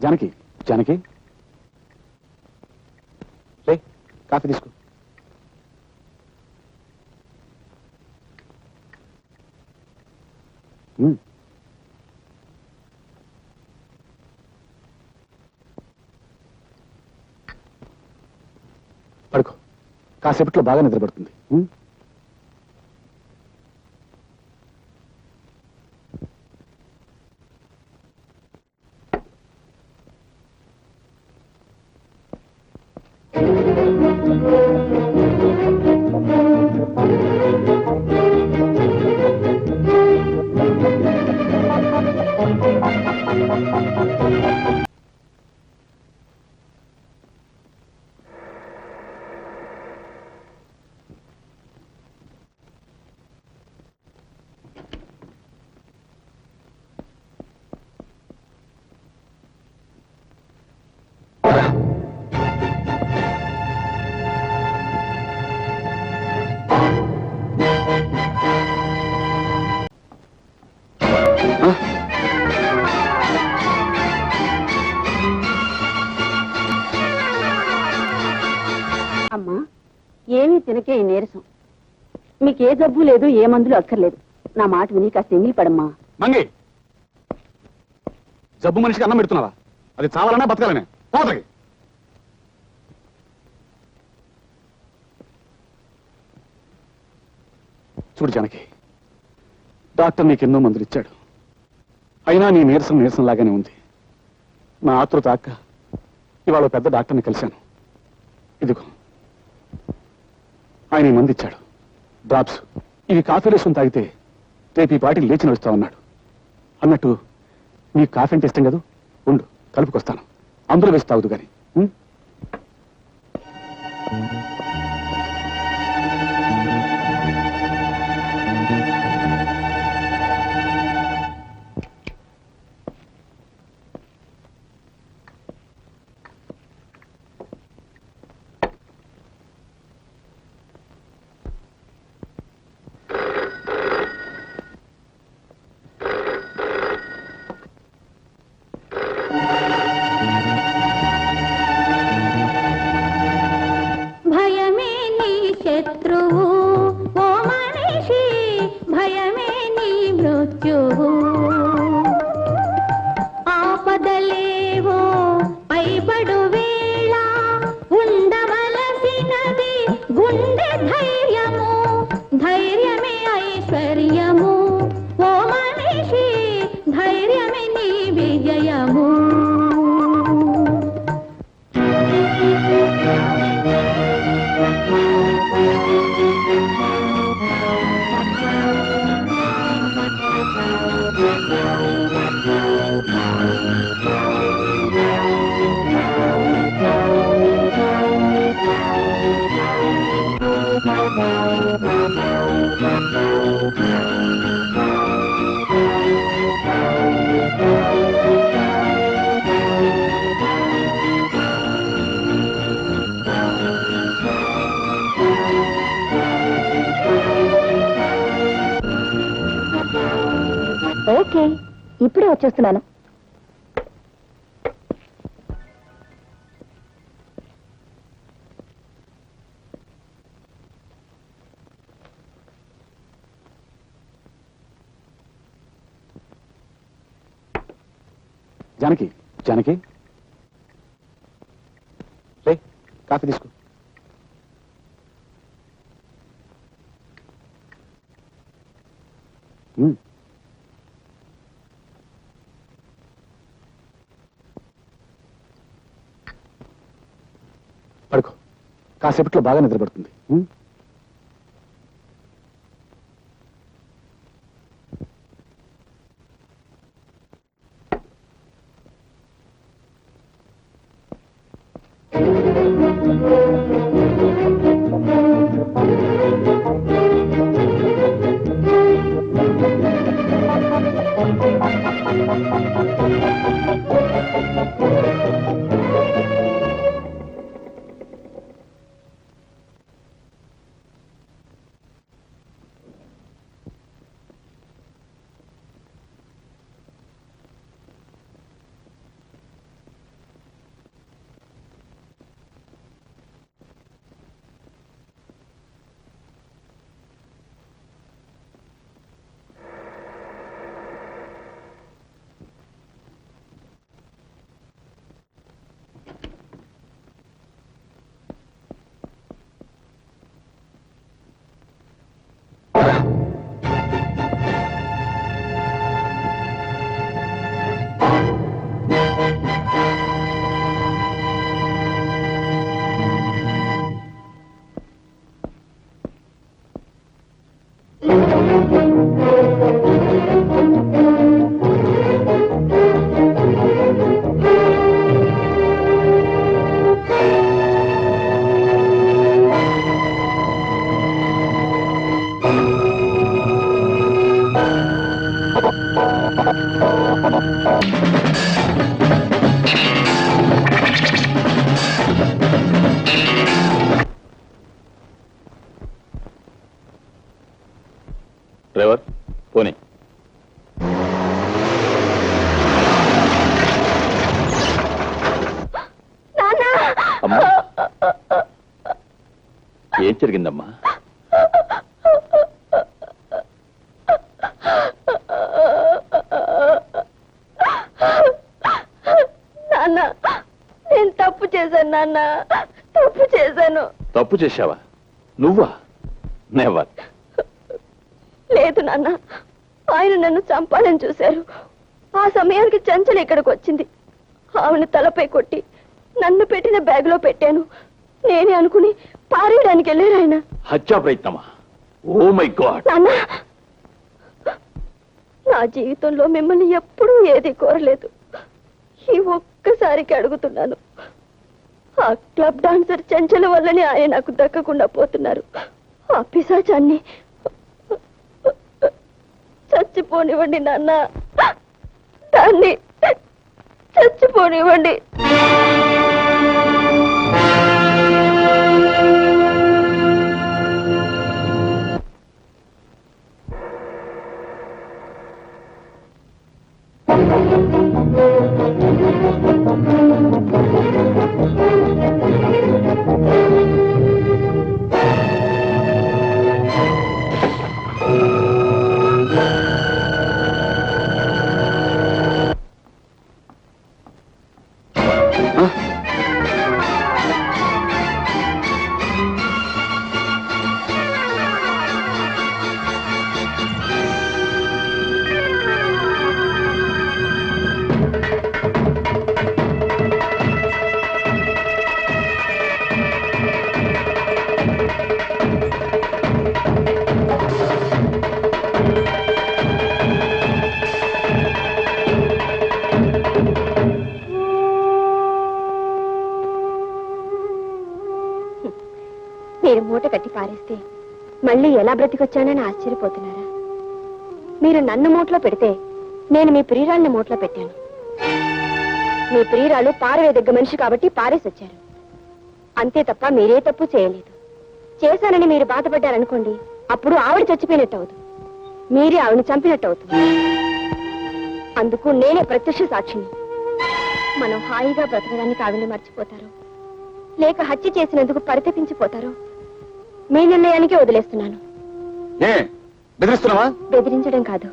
జానకి జానకి రే coffee తీసుకో. పడుకో, కాసేపట్లో బాగా నిద్రపడుతుంది. అమ్మా, ఏమీ తినకే ఈ నీరసం. మీకే జబ్బు లేదు, ఏ మందులు అక్కర్లేదు. నా మాట విని కాస్త ఎంగిలి పడమ్మా. మంగి, జబ్బు మనిషికి అన్నం పెడుతున్నావా? అది చావాలన్నా బతకాలనే పోతకి. చూడు జానకి, డాక్టర్ నీకెన్నో మందులు ఇచ్చాడు. అయినా నీ నీరసం లాగానే ఉంది. నా ఆతృత అక్క ఇవాళ పెద్ద డాక్టర్ని కలిశాను. ఇదిగో ఆయన ఈ మంది ఇచ్చాడు, డ్రాప్స్. ఇవి కాఫీ వేసుకుని తాగితే రేపు ఈ పాటికి లేచి నడుస్తా ఉన్నాడు. అన్నట్టు నీకు కాఫీ అంటే ఇష్టం కదా, ఉండు కలుపుకొస్తాను. అందరూ వేసి తాగుదు గాని. ఓకే, ఇప్పుడే వచ్చేస్తున్నాను. జానకి జానకి రే కాఫీ తీసుకో. పడుకో, కాసేపట్లో బాగా నిద్రపడుతుంది. డ్రైవర్ పోనీ. అమ్మా ఏం జరిగిందమ్మా? నాన్న, నేను తప్పు చేశాను నాన్న, తప్పు చేశాను. తప్పు చేశావా? నువ్వా? నెవర్. లేదు నాన్న, ఆయన నన్ను చంపాలని చూశారు. ఆ సమయానికి చంచల ఇక్కడికి వచ్చింది. ఆమెను తలపై కొట్టి నన్ను పెట్టిన బ్యాగ్ లో పెట్టాను. నేనే అనుకుని పారేయడానికి వెళ్ళారు ఆయన. హత్యా ప్రయత్నమా? Oh my God. నాన్న, నా జీవితంలో మిమ్మల్ని ఎప్పుడూ ఏది కోరలేదు. ఈ ఒక్కసారికి అడుగుతున్నాను. ఆ క్లబ్ డాన్సర్ చంచల వల్లనే ఆయన నాకు దక్కకుండా పోతున్నారు. ఆ పిశాచాన్ని చచ్చిపోనివ్వండి నాన్న, దాన్ని చచ్చిపోనివ్వండి. నేను మూట కట్టి పారేస్తే మళ్ళీ ఎలా బ్రతికొచ్చానని ఆశ్చర్యపోతున్నారా? మీరు నన్ను మూటలో పెడితే నేను మీ ప్రియురాల్ని మూటలో పెట్టాను. మీ ప్రియురాలు పారవే దగ్గర మనిషి కాబట్టి పారేసి వచ్చారు. అంతే తప్ప మీరే తప్పు చేయలేదు. చేశానని మీరు బాధపడ్డారనుకోండి, అప్పుడు ఆవిడ చచ్చిపోయినట్టు అవుతుంది, మీరే ఆవిడని చంపినట్టు అవుతుంది. అందుకు నేనే ప్రత్యక్ష సాక్షిని. మనం హాయిగా బ్రతకడానికి ఆవిడని మర్చిపోతారు, లేక హత్య చేసినందుకు పరితపించిపోతారు, మీ నిర్ణయానికే వదిలేస్తున్నాను. బెదిరించడం కాదు,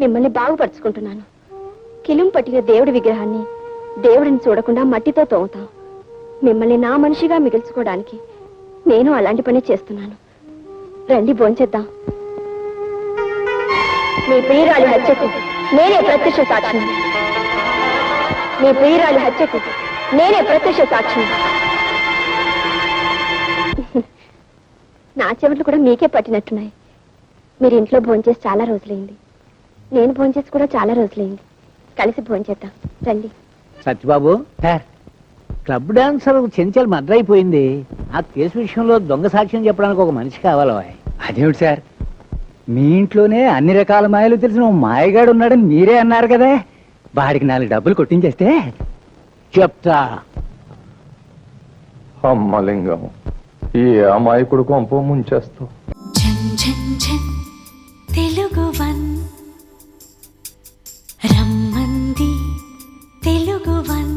మిమ్మల్ని బాగుపరుచుకుంటున్నాను. కిలుం పట్టిన దేవుడి విగ్రహాన్ని దేవుడిని చూడకుండా మట్టితో తోముతాం. మిమ్మల్ని నా మనిషిగా మిగిల్చుకోవడానికి నేను అలాంటి పని చేస్తున్నాను. రండి భోంచేద్దాం. మీ ప్రియురాలి హత్యకు నేనే ప్రత్యక్ష సాక్షిని. మీ ప్రియురాలి హత్యకు నేనే ప్రత్యక్ష సాక్షిని. నా చెవులు కూడా మీకే పట్టినట్టున్నాయి. మీరు ఇంట్లో భోంచేసి చాలా రోజులైంది, నేను భోంచేసి కూడా చాలా రోజులైంది. కలిసి భోంచేద్దాం రండి. Satyababu sir, club dancer Chenchal murder అయిపోయింది. ఆ కేసు విషయంలో దొంగ సాక్ష్యం చెప్పడానికి ఒక మనిషి కావాలి. అదేమిటి సార్, మీ ఇంట్లోనే అన్ని రకాల మాయలు తెలిసిన ఓ మాయగాడు ఉన్నాడని మీరే అన్నారు కదా. వాడికి 4 డబ్బులు కొట్టించేస్తే చెప్తా. అమ్మలింగం, ఈ అమాయకుడు కొంప ముంచేస్తావు. తెలుగువన్ రమ్మంది తెలుగువన్.